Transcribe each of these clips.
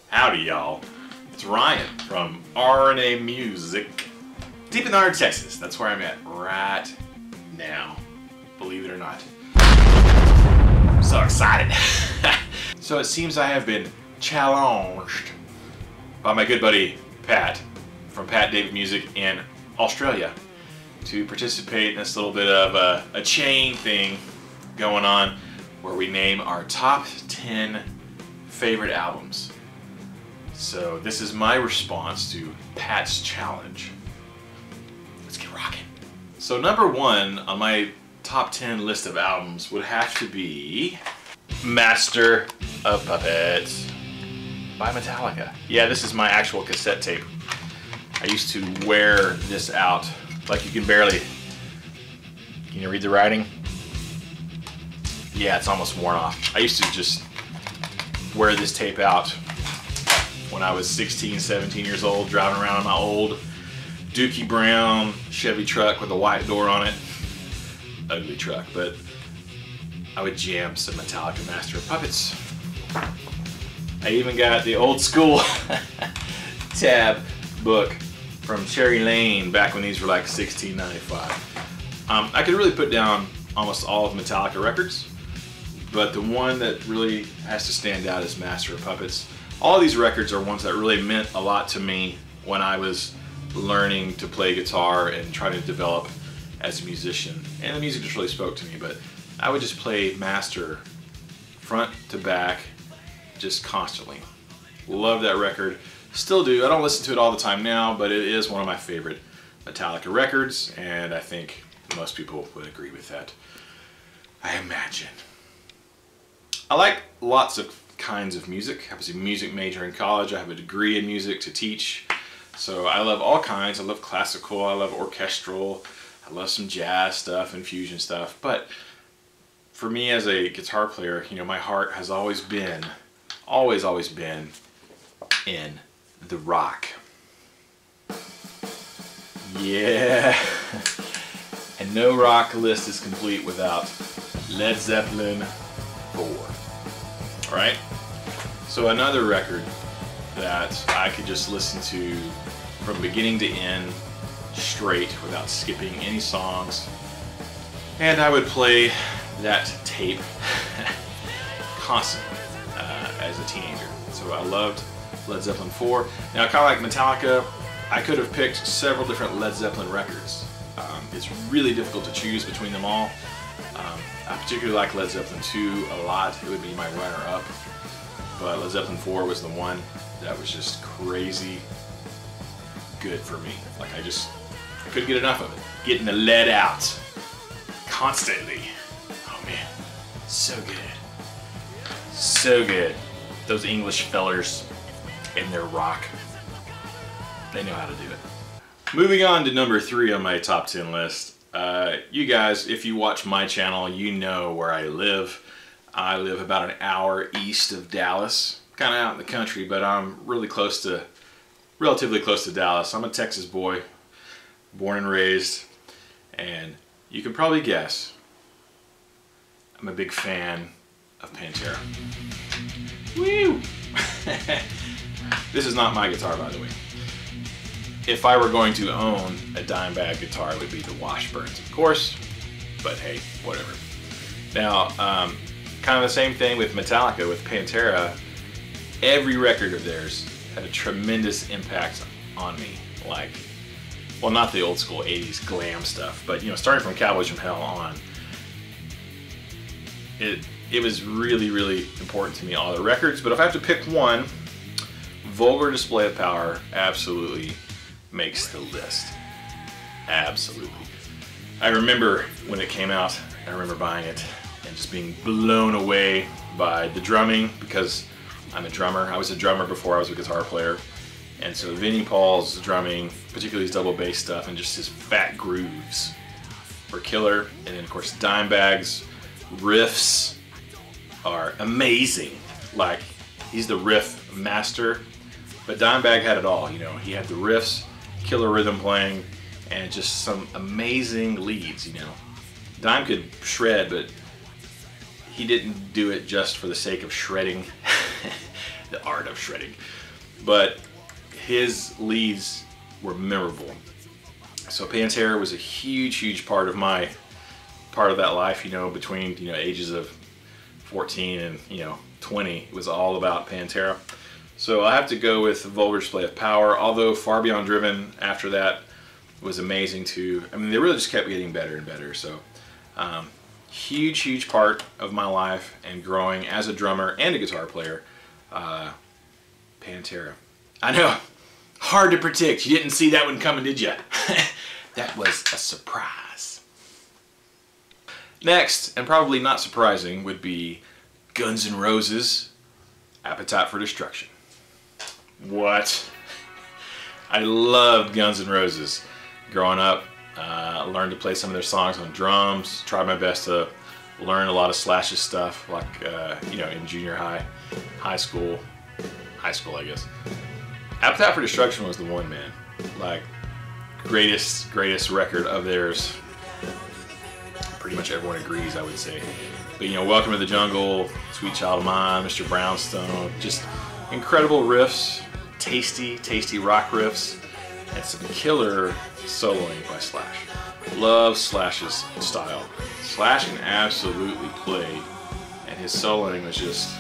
Howdy y'all, it's Ryan from RNA Music, deep in the heart of Texas. That's where I'm at right now, believe it or not. I'm so excited. So it seems I have been challenged by my good buddy Pat from Pat David Music in Australia to participate in this little bit of a chain thing going on where we name our top 10 favorite albums. So this is my response to Pat's challenge. Let's get rocking. So number one on my top 10 list of albums would have to be Master of Puppets by Metallica. Yeah, this is my actual cassette tape. I used to wear this out like you can barely, can you read the writing? Yeah, it's almost worn off. I used to just wear this tape out when I was 16, 17 years old, driving around in my old Dookie Brown Chevy truck with a white door on it. Ugly truck, but I would jam some Metallica Master of Puppets. I even got the old school tab book from Cherry Lane back when these were like $16.95. I could really put down almost all of Metallica records, but the one that really has to stand out is Master of Puppets. All of these records are ones that really meant a lot to me when I was learning to play guitar and trying to develop as a musician. And the music just really spoke to me, but I would just play Master front to back just constantly. Love that record. Still do. I don't listen to it all the time now, but it is one of my favorite Metallica records, and I think most people would agree with that, I imagine. I like lots of kinds of music. I was a music major in college. I have a degree in music to teach. So I love all kinds. I love classical, I love orchestral, I love some jazz stuff and fusion stuff. But for me as a guitar player, you know, my heart has always been in the rock. Yeah. And no rock list is complete without Led Zeppelin 4. Alright? So another record that I could just listen to from beginning to end straight without skipping any songs. And I would play that tape constantly as a teenager. So I loved Led Zeppelin 4. Now, kind of like Metallica, I could have picked several different Led Zeppelin records. It's really difficult to choose between them all. I particularly like Led Zeppelin 2 a lot. It would be my runner-up. But Led Zeppelin 4 was the one that was just crazy good for me. Like I couldn't get enough of it. Getting the lead out constantly. Oh man, so good. So good. Those English fellers in their rock, they know how to do it. Moving on to number 3 on my top 10 list. You guys, if you watch my channel, you know where I live. I live about an hour east of Dallas, kind of out in the country, but I'm relatively close to Dallas. I'm a Texas boy, born and raised, and you can probably guess, I'm a big fan of Pantera. Woo! This is not my guitar, by the way. If I were going to own a dime bag guitar, it would be the Washburns, of course, but hey, whatever. Now, kind of the same thing with Metallica, with Pantera. Every record of theirs had a tremendous impact on me. Like, well, not the old school 80s glam stuff, but you know, starting from Cowboys from Hell on, it was really, really important to me, all the records. But if I have to pick one, Vulgar Display of Power absolutely makes the list. Absolutely. I remember when it came out, I remember buying it and just being blown away by the drumming, because I'm a drummer. I was a drummer before I was a guitar player. And so Vinnie Paul's drumming, particularly his double bass stuff and just his fat grooves, were killer. And then of course Dimebag's riffs are amazing. Like, he's the riff master, but Dimebag had it all, you know. He had the riffs, killer rhythm playing, and just some amazing leads, you know. Dime could shred, but he didn't do it just for the sake of shredding. The art of shredding. But his leads were memorable. So Pantera was a huge part of that life, you know, between, you know, ages of 14 and, you know, 20. It was all about Pantera. So I have to go with Vulgar Display of Power, although Far Beyond Driven after that was amazing too. I mean, they really just kept getting better and better. So huge part of my life and growing as a drummer and a guitar player, Pantera. I know, hard to predict. You didn't see that one coming, did you? That was a surprise. Next, and probably not surprising, would be Guns N' Roses' Appetite for Destruction. What? I loved Guns N' Roses growing up. Learned to play some of their songs on drums. Tried my best to learn a lot of Slash's stuff, like you know, in junior high, high school, I guess. Appetite for Destruction was the one, man. Like, greatest record of theirs. Pretty much everyone agrees, I would say. But you know, Welcome to the Jungle, Sweet Child of Mine, Mr. Brownstone, just incredible riffs, tasty rock riffs, and some killer soloing by Slash. Love Slash's style. Slash can absolutely play, and his soloing was just,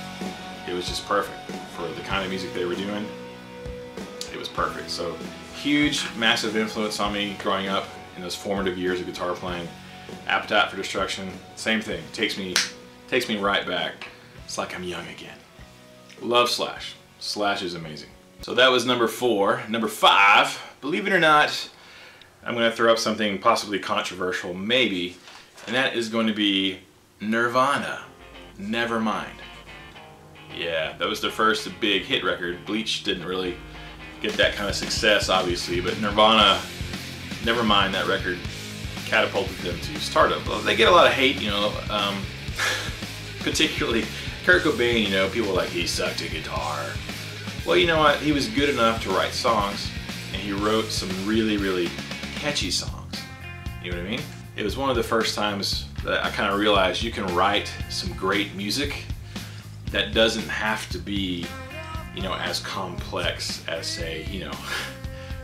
it was just perfect for the kind of music they were doing. It was perfect. So huge, massive influence on me growing up in those formative years of guitar playing. Appetite for Destruction, same thing. Takes me right back. It's like I'm young again. Love Slash. Slash is amazing. So that was number 4. Number 5, believe it or not, I'm going to throw up something possibly controversial, maybe, and that is going to be Nirvana, Nevermind. Yeah, that was their first big hit record. Bleach didn't really get that kind of success, obviously, but Nirvana, Nevermind, that record catapulted them to stardom. Well, they get a lot of hate, you know, particularly Kurt Cobain, you know, people are like, he sucked at guitar. Well, you know what, he was good enough to write songs, and he wrote some really catchy songs. You know what I mean? It was one of the first times that I kind of realized you can write some great music that doesn't have to be, you know, as complex as, say, you know,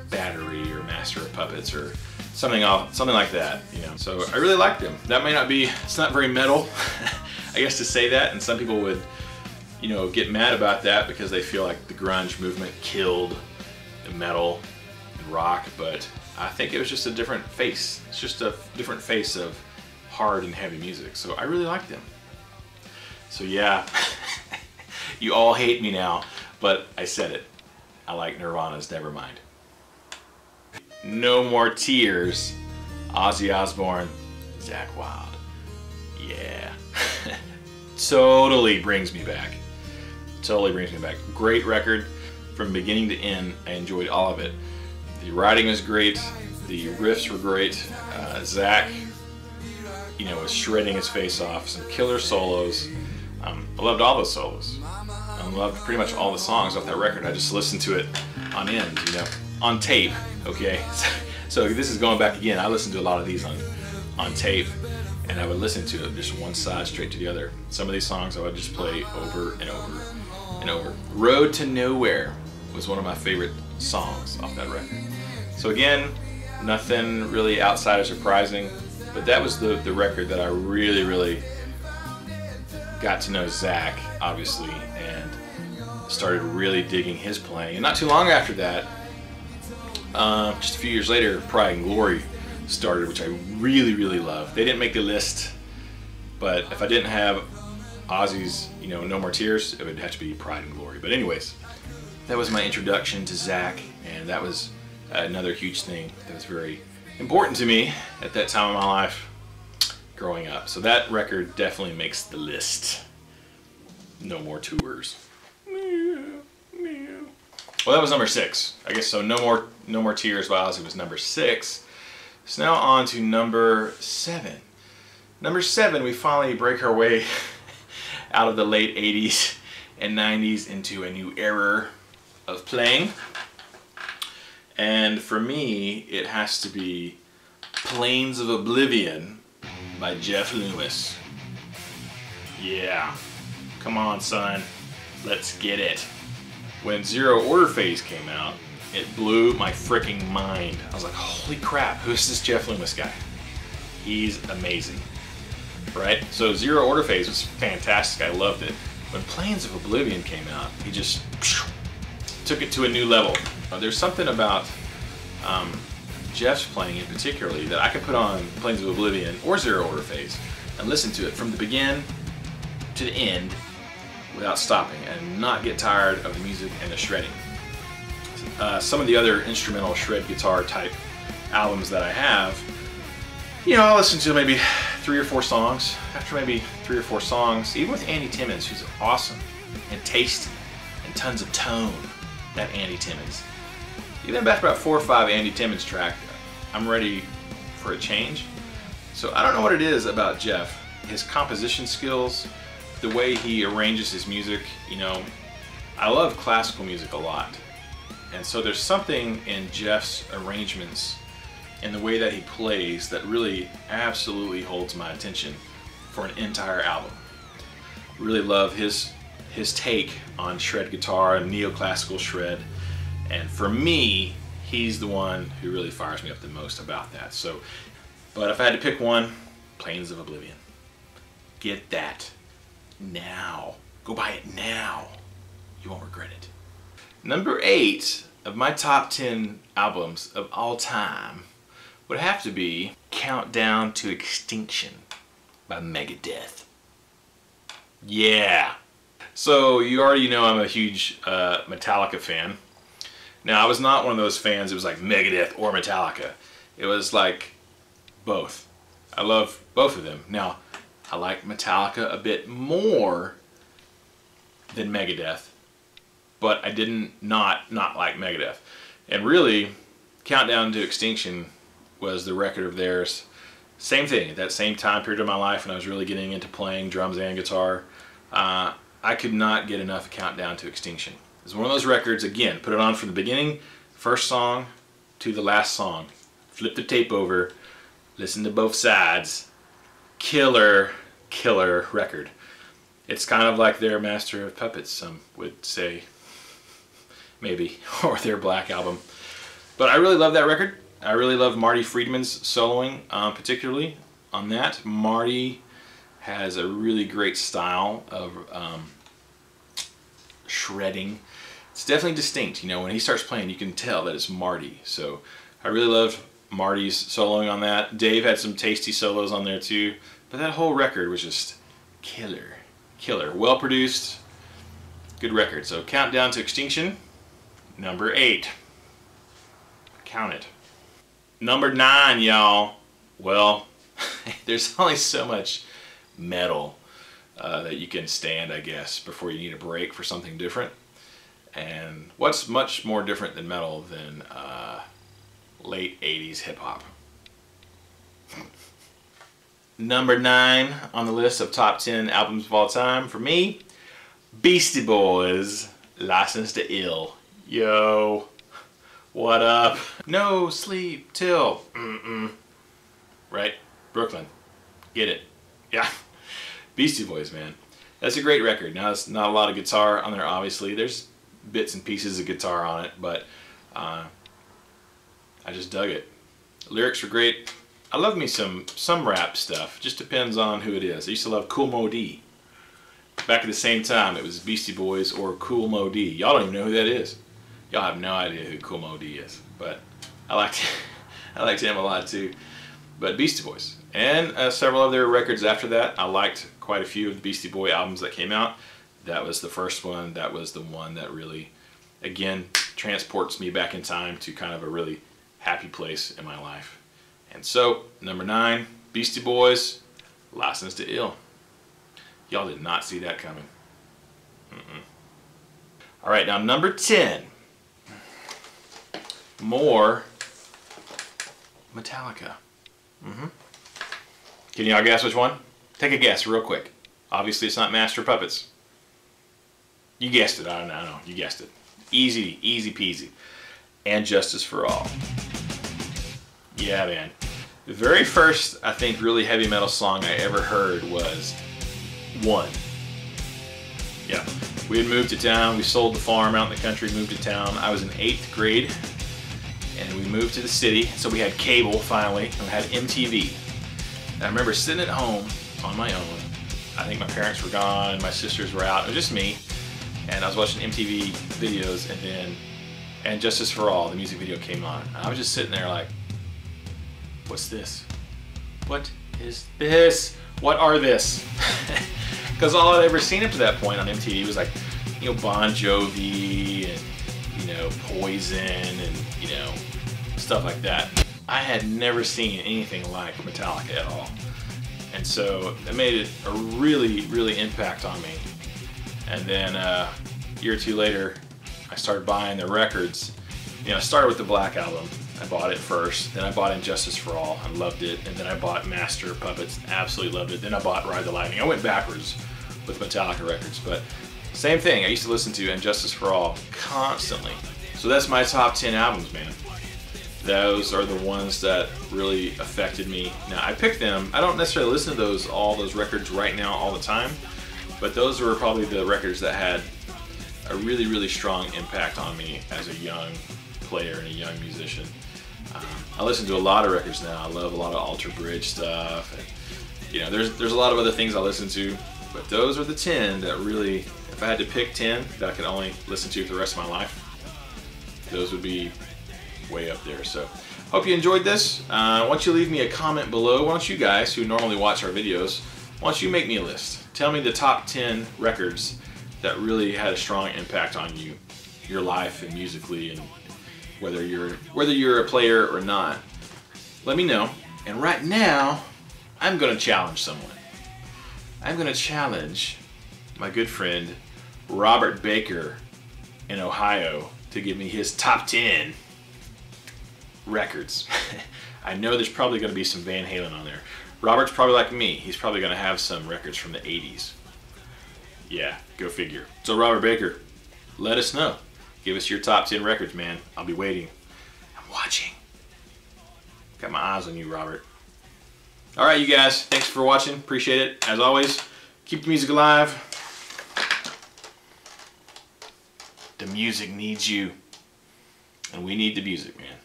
Battery or Master of Puppets or something like that, you know. So I really liked them. That may not be, it's not very metal, I guess, to say that, and some people would, you know, get mad about that because they feel like the grunge movement killed the metal and rock, but I think it was just a different face. It's just a different face of hard and heavy music, so I really liked them. So yeah, you all hate me now, but I said it. I like Nirvana's Nevermind. No More Tears, Ozzy Osbourne, Zakk Wylde. Yeah. Totally brings me back. Totally brings me back. Great record from beginning to end. I enjoyed all of it. The writing was great. The riffs were great. Zakk, you know, was shredding his face off. Some killer solos. I loved all those solos. I loved pretty much all the songs off that record. I just listened to it on end, you know, on tape. Okay, so this is going back again. I listened to a lot of these on tape, and I would listen to it just one side straight to the other. Some of these songs I would just play over and over and over. Road to Nowhere was one of my favorite songs off that record. So again, nothing really outside of surprising, but that was the record that I really got to know Zakk, obviously, and started really digging his playing. And not too long after that, just a few years later, Pride and Glory started, which I really loved. They didn't make the list, but if I didn't have Ozzy's, you know, No More Tears, it would have to be Pride and Glory. But anyways, that was my introduction to Zakk, and that was another huge thing that was very important to me at that time of my life growing up. So that record definitely makes the list. No More Tours. Well, that was number 6. I guess so. No More Tears by Ozzy was number 6. So now on to number 7. Number 7, we finally break our way out of the late 80s and 90s into a new era of playing. And for me, it has to be Plains of Oblivion by Jeff Loomis. Yeah. Come on, son. Let's get it. when Zero Order Phase came out, it blew my freaking mind. I was like, holy crap, who's this Jeff Loomis guy? He's amazing, right? So Zero Order Phase was fantastic. I loved it. When Plains of Oblivion came out, he just took it to a new level. There's something about Jeff's playing in particularly that I could put on Plains of Oblivion or Zero Order Phase and listen to it from the begin to the end without stopping and not get tired of the music and the shredding. Some of the other instrumental shred guitar type albums that I have, you know, I'll listen to maybe 3 or 4 songs. After maybe 3 or 4 songs, even with Andy Timmons, who's awesome and tasty and tons of tone, that Andy Timmons. Even after about 4 or 5 Andy Timmons track, I'm ready for a change. So I don't know what it is about Jeff. His composition skills, the way he arranges his music, you know, I love classical music a lot. And so there's something in Jeff's arrangements and the way that he plays that really absolutely holds my attention for an entire album. Really love his take on shred guitar and neoclassical shred. And for me, he's the one who really fires me up the most about that. So, but if I had to pick one, Plains of Oblivion. Get that now. Go buy it now. You won't regret it. Number 8 of my top 10 albums of all time would have to be Countdown to Extinction by Megadeth. Yeah. So you already know I'm a huge Metallica fan. Now I was not one of those fans that was like Megadeth or Metallica. It was like both. I love both of them. Now I like Metallica a bit more than Megadeth, but I didn't not like Megadeth. And really, Countdown to Extinction was the record of theirs. Same thing, at that same time period of my life when I was really getting into playing drums and guitar, I could not get enough of Countdown to Extinction. It's one of those records, again, put it on from the beginning, first song to the last song. Flip the tape over, listen to both sides. Killer, killer record. It's kind of like their Master of Puppets, some would say, maybe, or their Black Album. But I really love that record. I really love Marty Friedman's soloing, particularly on that. Marty has a really great style of shredding. It's definitely distinct. You know, when he starts playing, you can tell that it's Marty. So I really love Marty's soloing on that. Dave had some tasty solos on there too. But that whole record was just killer. Killer. Well produced. Good record. So Countdown to Extinction, number 8. Count it. Number 9, y'all. Well, there's only so much metal that you can stand, I guess, before you need a break for something different. And what's much more different than metal than late 80s hip-hop? Number 9 on the list of top 10 albums of all time for me, Beastie Boys, License to Ill. Yo, what up? No sleep till right? Brooklyn. Get it? Yeah. Beastie Boys, man. That's a great record. Now, it's not a lot of guitar on there, obviously. There's bits and pieces of guitar on it, but I just dug it. The lyrics were great. I love me some rap stuff. Just depends on who it is. I used to love Kool Moe Dee. Back at the same time, it was Beastie Boys or Kool Moe Dee. Y'all don't even know who that is. Y'all have no idea who Kool Moe Dee is. But I liked him a lot too. But Beastie Boys. And several other records after that. I liked quite a few of the Beastie Boy albums that came out. That was the first one. That was the one that really, again, transports me back in time to kind of a really happy place in my life. And so, number 9, Beastie Boys, License to Ill. Y'all did not see that coming. All right, now number 10. More Metallica. Can y'all guess which one? Take a guess real quick. Obviously, it's not Master of Puppets. You guessed it. I don't know. You guessed it. Easy, easy peasy. And Justice for All. Yeah, man. The very first, I think, really heavy metal song I ever heard was One. Yeah. We had moved to town. We sold the farm out in the country, moved to town. I was in 8th grade, and we moved to the city. So we had cable finally, and we had MTV. And I remember sitting at home on my own. I think my parents were gone, my sisters were out. It was just me, and I was watching MTV videos, and Justice for All, the music video came on. And I was just sitting there like, what's this? What is this? What are this? Because all I'd ever seen up to that point on MTV was like, you know, Bon Jovi and, you know, Poison and, you know, stuff like that. I had never seen anything like Metallica at all. And so it made a really impact on me. And then a year or two later, I started buying their records. You know, I started with the Black Album. I bought it first. Then I bought Injustice for All and loved it. And then I bought Master of Puppets, absolutely loved it. Then I bought Ride the Lightning. I went backwards with Metallica records, but same thing. I used to listen to Injustice for All constantly. So that's my top 10 albums, man. Those are the ones that really affected me. Now I picked them. I don't necessarily listen to all those records right now all the time, but those were probably the records that had a really strong impact on me as a young player and a young musician. I listen to a lot of records now. I love a lot of Alter Bridge stuff. And, you know, there's a lot of other things I listen to, but those are the 10 that really, if I had to pick 10 that I could only listen to for the rest of my life, those would be way up there. So hope you enjoyed this. Why don't you leave me a comment below? Why don't you guys who normally watch our videos, why don't you make me a list? Tell me the top 10 records that really had a strong impact on you, your life and musically, and whether you're a player or not. Let me know. And right now, I'm gonna challenge someone. I'm gonna challenge my good friend Robert Baker in Ohio to give me his top 10 records. I know there's probably gonna be some Van Halen on there. Robert's probably like me. He's probably gonna have some records from the 80s. Yeah, go figure. So Robert Baker, let us know. Give us your top 10 records, man. I'll be waiting. I'm watching. Got my eyes on you, Robert. All right, you guys. Thanks for watching. Appreciate it. As always, keep the music alive. The music needs you. And we need the music, man.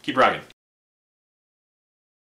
Keep rocking.